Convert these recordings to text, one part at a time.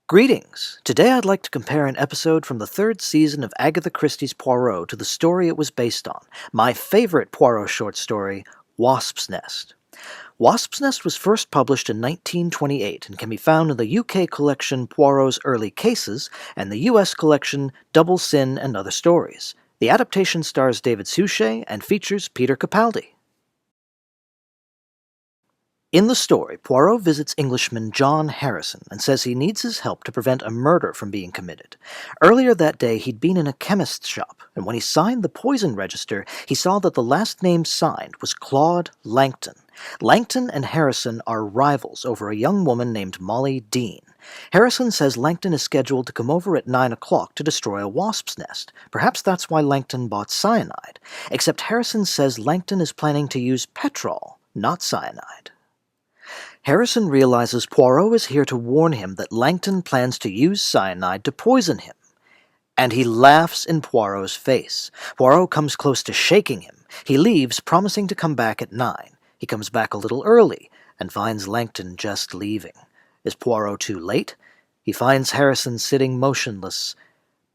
Greetings! Today I'd like to compare an episode from the third season of Agatha Christie's Poirot to the story it was based on, my favorite Poirot short story, Wasps' Nest. Wasps' Nest was first published in 1928 and can be found in the UK collection Poirot's Early Cases and the US collection Double Sin and Other Stories. The adaptation stars David Suchet and features Peter Capaldi. In the story, Poirot visits Englishman John Harrison and says he needs his help to prevent a murder from being committed. Earlier that day, he'd been in a chemist's shop, and when he signed the poison register, he saw that the last name signed was Claude Langton. Langton and Harrison are rivals over a young woman named Molly Dean. Harrison says Langton is scheduled to come over at 9 o'clock to destroy a wasp's nest. Perhaps that's why Langton bought cyanide. Except Harrison says Langton is planning to use petrol, not cyanide. Harrison realizes Poirot is here to warn him that Langton plans to use cyanide to poison him. And he laughs in Poirot's face. Poirot comes close to shaking him. He leaves, promising to come back at 9. He comes back a little early and finds Langton just leaving. Is Poirot too late? He finds Harrison sitting motionless.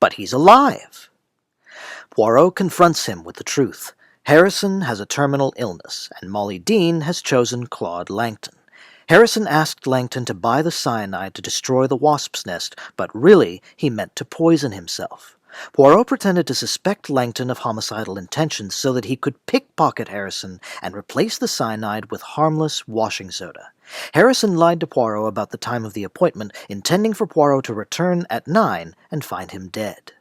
But he's alive! Poirot confronts him with the truth. Harrison has a terminal illness, and Molly Dean has chosen Claude Langton. Harrison asked Langton to buy the cyanide to destroy the wasp's nest, but really he meant to poison himself. Poirot pretended to suspect Langton of homicidal intentions so that he could pickpocket Harrison and replace the cyanide with harmless washing soda. Harrison lied to Poirot about the time of the appointment, intending for Poirot to return at 9 and find him dead.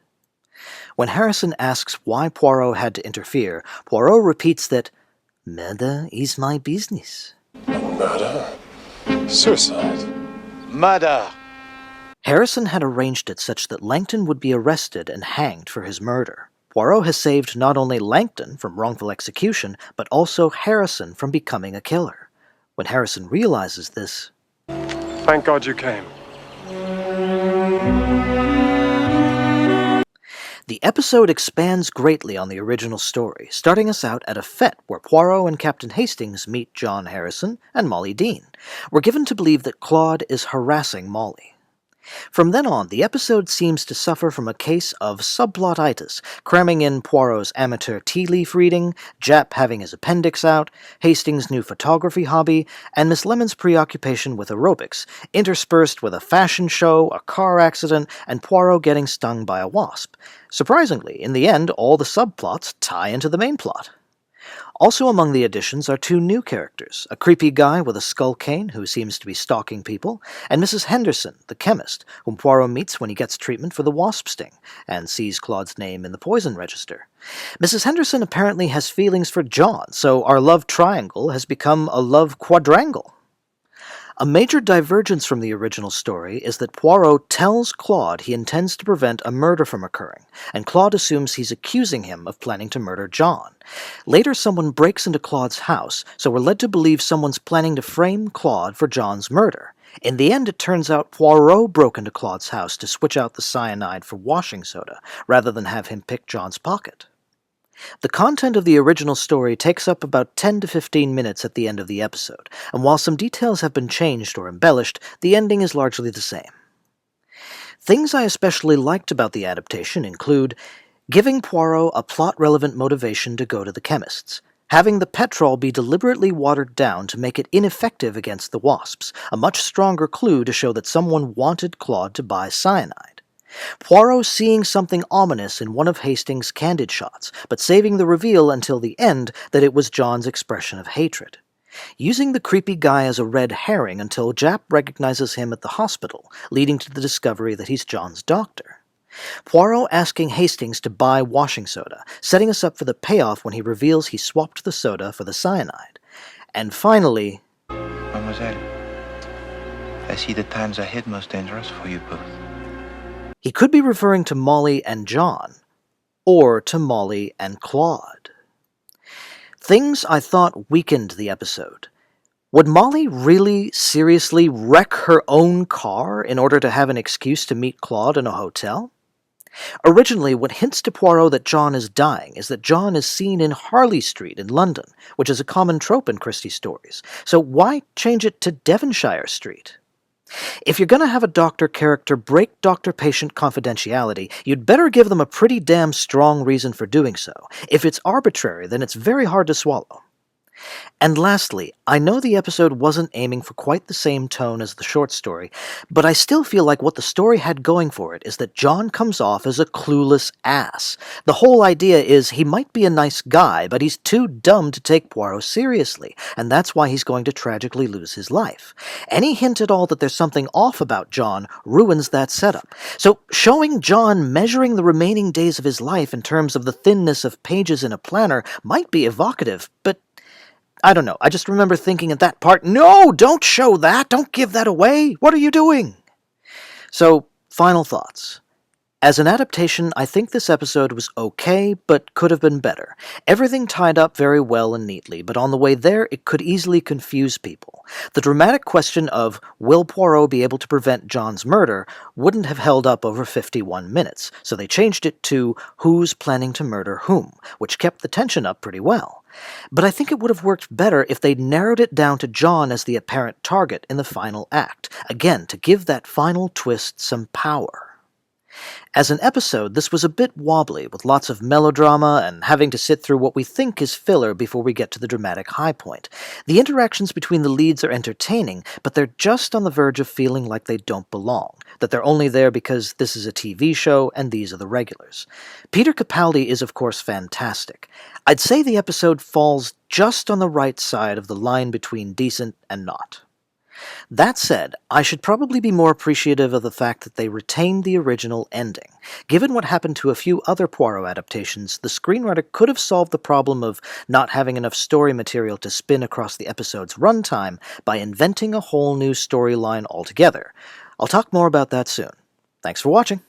When Harrison asks why Poirot had to interfere, Poirot repeats that, "Murder is my business." Murder? Suicide? Murder! Harrison had arranged it such that Langton would be arrested and hanged for his murder. Poirot has saved not only Langton from wrongful execution, but also Harrison from becoming a killer. When Harrison realizes this, Thank God you came. the episode expands greatly on the original story, starting us out at a fete where Poirot and Captain Hastings meet John Harrison and Molly Dean. We're given to believe that Claude is harassing Molly. From then on, the episode seems to suffer from a case of subplotitis, cramming in Poirot's amateur tea leaf reading, Japp having his appendix out, Hastings' new photography hobby, and Miss Lemon's preoccupation with aerobics, interspersed with a fashion show, a car accident, and Poirot getting stung by a wasp. Surprisingly, in the end, all the subplots tie into the main plot. Also among the additions are 2 new characters, a creepy guy with a skull cane who seems to be stalking people, and Mrs. Henderson, the chemist, whom Poirot meets when he gets treatment for the wasp sting, and sees Claude's name in the poison register. Mrs. Henderson apparently has feelings for John, so our love triangle has become a love quadrangle. A major divergence from the original story is that Poirot tells Claude he intends to prevent a murder from occurring, and Claude assumes he's accusing him of planning to murder John. Later, someone breaks into Claude's house, so we're led to believe someone's planning to frame Claude for John's murder. In the end, it turns out Poirot broke into Claude's house to switch out the cyanide for washing soda, rather than have him pick John's pocket. The content of the original story takes up about 10 to 15 minutes at the end of the episode, and while some details have been changed or embellished, the ending is largely the same. Things I especially liked about the adaptation include giving Poirot a plot-relevant motivation to go to the chemist's, having the petrol be deliberately watered down to make it ineffective against the wasps, a much stronger clue to show that someone wanted Claude to buy cyanide. Poirot seeing something ominous in one of Hastings' candid shots, but saving the reveal until the end that it was John's expression of hatred. Using the creepy guy as a red herring until Japp recognizes him at the hospital, leading to the discovery that he's John's doctor. Poirot asking Hastings to buy washing soda, setting us up for the payoff when he reveals he swapped the soda for the cyanide. And finally, Mademoiselle, I see the times ahead most dangerous for you both. he could be referring to Molly and John, or to Molly and Claude. Things I thought weakened the episode. Would Molly really, seriously wreck her own car in order to have an excuse to meet Claude in a hotel? Originally, what hints to Poirot that John is dying is that John is seen in Harley Street in London, which is a common trope in Christie stories. So why change it to Devonshire Street? If you're gonna have a doctor character break doctor-patient confidentiality, you'd better give them a pretty damn strong reason for doing so. If it's arbitrary, then it's very hard to swallow. And lastly, I know the episode wasn't aiming for quite the same tone as the short story, but I still feel like what the story had going for it is that John comes off as a clueless ass. The whole idea is he might be a nice guy, but he's too dumb to take Poirot seriously, and that's why he's going to tragically lose his life. Any hint at all that there's something off about John ruins that setup. So showing John measuring the remaining days of his life in terms of the thinness of pages in a planner might be evocative, but I don't know, I just remember thinking at that part, no, don't show that, don't give that away, what are you doing? So, final thoughts. As an adaptation, I think this episode was okay, but could have been better. Everything tied up very well and neatly, but on the way there, it could easily confuse people. The dramatic question of, will Poirot be able to prevent John's murder, wouldn't have held up over 51 minutes, so they changed it to, who's planning to murder whom, which kept the tension up pretty well. But I think it would have worked better if they'd narrowed it down to John as the apparent target in the final act, again, to give that final twist some power. As an episode, this was a bit wobbly, with lots of melodrama and having to sit through what we think is filler before we get to the dramatic high point. The interactions between the leads are entertaining, but they're just on the verge of feeling like they don't belong, that they're only there because this is a TV show and these are the regulars. Peter Capaldi is of course fantastic. I'd say the episode falls just on the right side of the line between decent and not. That said, I should probably be more appreciative of the fact that they retained the original ending. Given what happened to a few other Poirot adaptations, the screenwriter could have solved the problem of not having enough story material to spin across the episode's runtime by inventing a whole new storyline altogether. I'll talk more about that soon. Thanks for watching.